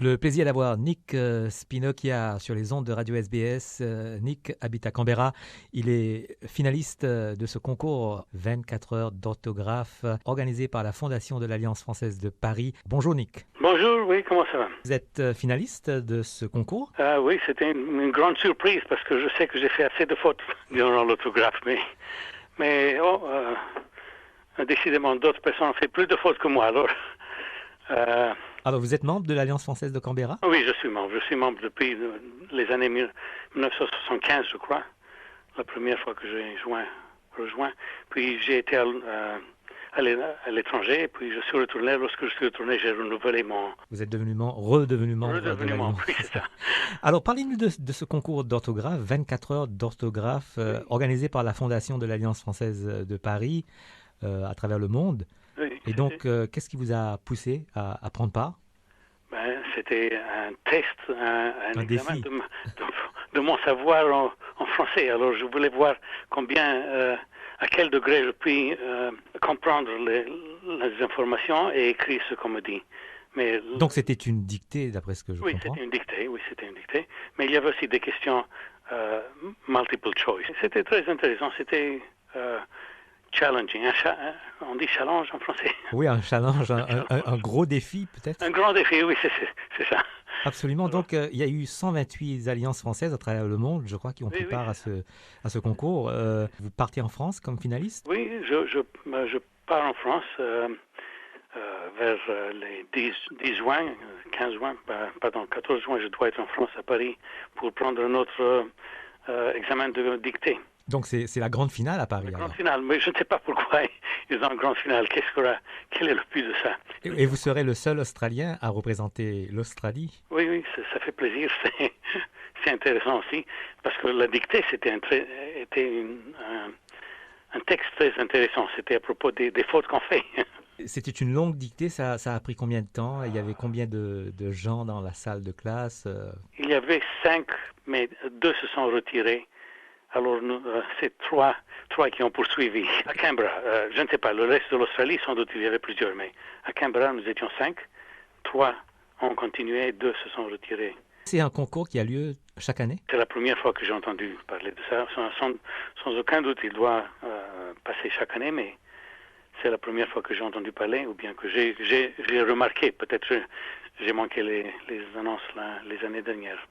Le plaisir d'avoir Nick Spinocchia sur les ondes de Radio SBS. Nick habite à Canberra. Il est finaliste de ce concours 24 heures d'orthographe organisé par la Fondation de l'Alliance française de Paris. Bonjour Nick. Bonjour, oui, comment ça va? Vous êtes finaliste de ce concours? Oui, c'était une grande surprise parce que je sais que j'ai fait assez de fautes durant l'orthographe, mais décidément d'autres personnes ont fait plus de fautes que moi, alors... Alors vous êtes membre de l'Alliance française de Canberra? Oui, je suis membre. Je suis membre depuis les années 1975, je crois, la première fois que j'ai rejoint. Puis j'ai été à l'étranger, puis je suis retourné. Lorsque je suis retourné, j'ai renouvelé mon... Vous êtes redevenu membre de l'Alliance. Oui, c'est ça. Alors parlez-nous de ce concours d'orthographe, 24 heures d'orthographe, organisé par la Fondation de l'Alliance française de Paris à travers le monde. Oui, et donc, qu'est-ce qui vous a poussé à prendre part? C'était un test, un examen défi de mon savoir en français. Alors, je voulais voir à quel degré je puis comprendre les informations et écrire ce qu'on me dit. Donc, c'était une dictée, d'après ce que je comprends? Oui, c'était une dictée. Mais il y avait aussi des questions multiple choice. C'était très intéressant. C'était... challenging, on dit challenge en français. Oui, un challenge, un gros défi peut-être. Un grand défi, oui, c'est ça. Absolument. Donc, il y a eu 128 alliances françaises à travers le monde, je crois, qui ont pris part à ce concours. Vous partez en France comme finaliste? Oui, je pars en France vers les 10 juin, 15 juin, 14 juin, je dois être en France, à Paris, pour prendre un autre examen de dictée. Donc c'est la grande finale à Paris. La grande finale, mais je ne sais pas pourquoi ils ont une grande finale. Quel est le but de ça? Et vous serez le seul Australien à représenter l'Australie? Oui, ça fait plaisir. C'est intéressant aussi, parce que la dictée, était un texte très intéressant. C'était à propos des fautes qu'on fait. C'était une longue dictée, ça a pris combien de temps? Il y avait combien de gens dans la salle de classe? Il y avait 5, mais 2 se sont retirés. Alors, c'est trois qui ont poursuivi. À Canberra, je ne sais pas, le reste de l'Australie, sans doute, il y avait plusieurs, mais à Canberra, nous étions 5. 3 ont continué, 2 se sont retirés. C'est un concours qui a lieu chaque année? C'est la première fois que j'ai entendu parler de ça. Sans aucun doute, il doit passer chaque année, mais c'est la première fois que j'ai entendu parler, ou bien que j'ai remarqué. Peut-être j'ai manqué les annonces les années dernières.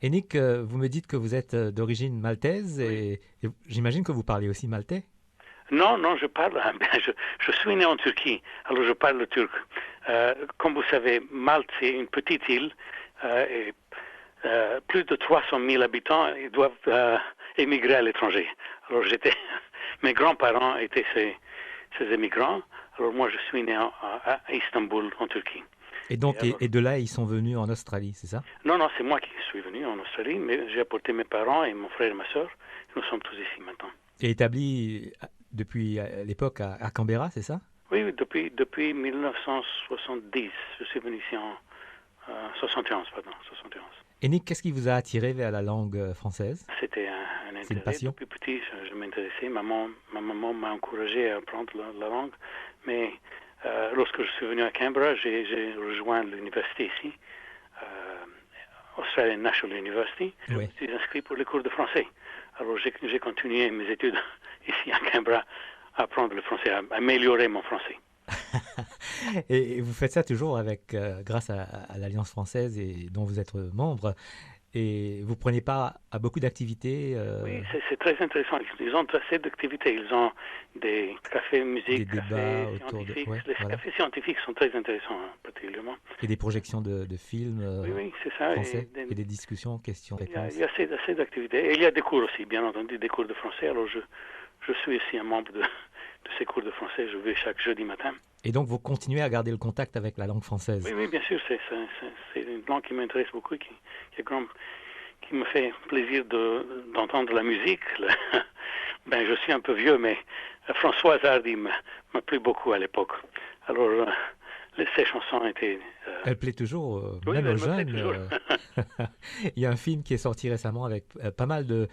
Et Nick, vous me dites que vous êtes d'origine maltaise et j'imagine que vous parlez aussi maltais? Non, je parle. Je suis né en Turquie, alors je parle le turc. Comme vous savez, Malte, c'est une petite île et plus de 300 000 habitants, ils doivent émigrer à l'étranger. Alors mes grands-parents étaient ces émigrants. Alors moi, je suis né à Istanbul, en Turquie. Et donc, et de là, ils sont venus en Australie, c'est ça? Non, c'est moi qui suis venu en Australie, mais j'ai apporté mes parents et mon frère et ma soeur. Nous sommes tous ici maintenant. Et établi depuis l'époque à Canberra, c'est ça? Oui, depuis 1970. Je suis venu ici en 71. Et Nick, qu'est-ce qui vous a attiré vers la langue française? C'était un intérêt. Une passion? Depuis petit, je m'intéressais. Ma maman m'a encouragé à apprendre la langue, mais... lorsque je suis venu à Canberra, j'ai rejoint l'université ici, Australian National University. Oui. Je suis inscrit pour les cours de français. Alors j'ai continué mes études ici à Canberra à apprendre le français, à améliorer mon français. Et vous faites ça toujours grâce à l'Alliance française et dont vous êtes membre. Et vous prenez part à beaucoup d'activités? Oui, c'est très intéressant. Ils ont assez d'activités. Ils ont des cafés musique, des débats autour de... les cafés scientifiques sont très intéressants, particulièrement. Et des projections de films oui, c'est ça. français et des discussions, questions-réponses. Il y a assez d'activités. Et il y a des cours aussi, bien entendu, des cours de français. Alors je suis aussi un membre de ces cours de français. Je vais chaque jeudi matin. Et donc, vous continuez à garder le contact avec la langue française? Oui, bien sûr. C'est une langue qui m'intéresse beaucoup, qui me fait plaisir d'entendre la musique. Je suis un peu vieux, mais Françoise Hardy m'a plu beaucoup à l'époque. Alors, ces chansons étaient... Elle plaît toujours, oui, même aux jeunes. Plaît toujours. Il y a un film qui est sorti récemment avec pas mal de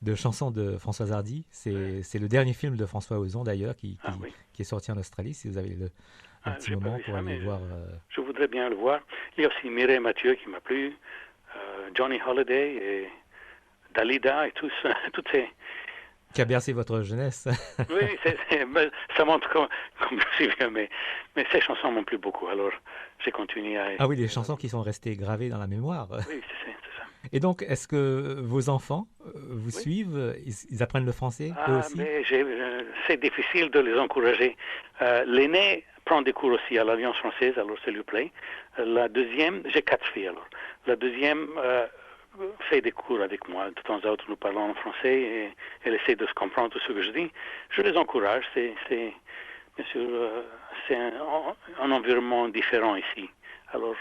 de chansons de Françoise Hardy. C'est le dernier film de François Ozon d'ailleurs Oui. qui est sorti en Australie. Si vous avez un petit moment pour aller voir. Je voudrais bien le voir. Il y a aussi Mireille Mathieu qui m'a plu, Johnny Holiday et Dalida et tous, toutes ces... Qui a bercé votre jeunesse. Oui, ça montre comme je suis vieux, mais ces chansons m'ont plu beaucoup. Alors, j'ai continué à... Ah oui, les chansons qui sont restées gravées dans la mémoire. Oui, c'est ça. Et donc, est-ce que vos enfants vous suivent? Ils apprennent le français, eux aussi? Mais c'est difficile de les encourager. L'aîné prend des cours aussi à l'Alliance française, alors ça lui plaît. La deuxième, j'ai 4 filles alors. La deuxième fait des cours avec moi. De temps à autre, nous parlons en français et elle essaie de se comprendre tout ce que je dis. Je les encourage. Bien sûr, c'est un environnement différent ici. Alors,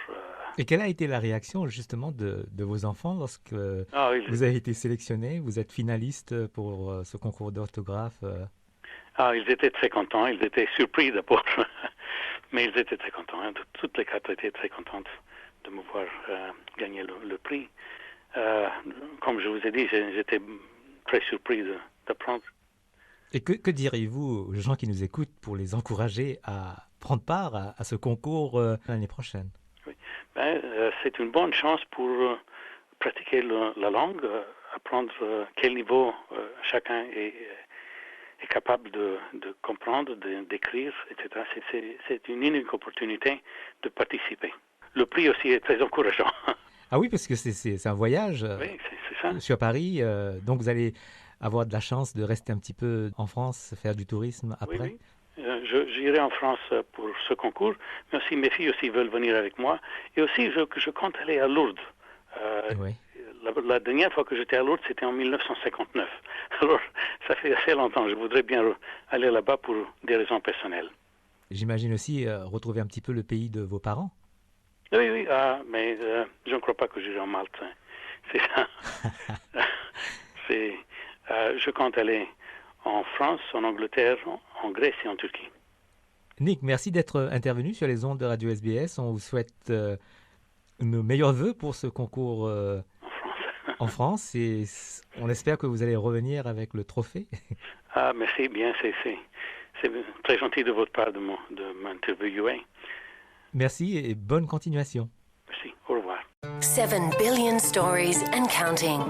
et quelle a été la réaction justement de vos enfants lorsque vous avez été sélectionné, vous êtes finaliste pour ce concours d'orthographe? Ils étaient très contents. Ils étaient surpris d'abord, mais ils étaient très contents. Toutes les 4 étaient très contentes de me voir gagner le prix. Comme je vous ai dit, j'étais très surpris d'apprendre. Et que diriez-vous aux gens qui nous écoutent pour les encourager à prendre part à ce concours l'année prochaine? Oui. C'est une bonne chance pour pratiquer la langue, apprendre quel niveau chacun est capable de comprendre, d'écrire, etc. C'est une unique opportunité de participer. Le prix aussi est très encourageant. Ah oui, parce que c'est un voyage. Oui, c'est ça. Sur Paris, donc vous allez avoir de la chance de rester un petit peu en France, faire du tourisme après. Oui. J'irai en France pour ce concours, mais aussi mes filles aussi veulent venir avec moi. Et aussi, je compte aller à Lourdes. Oui. La dernière fois que j'étais à Lourdes, c'était en 1959. Alors, ça fait assez longtemps. Je voudrais bien aller là-bas pour des raisons personnelles. J'imagine aussi retrouver un petit peu le pays de vos parents. Oui, mais je ne crois pas que j'irai en Malte. C'est ça. Je compte aller en France, en Angleterre, en Grèce et en Turquie. Nick, merci d'être intervenu sur les ondes de Radio SBS. On vous souhaite nos meilleurs voeux pour ce concours en France et on espère que vous allez revenir avec le trophée. Merci bien, c'est très gentil de votre part de m'interviewer. Merci et bonne continuation. Merci, au revoir. 7 billion stories and counting.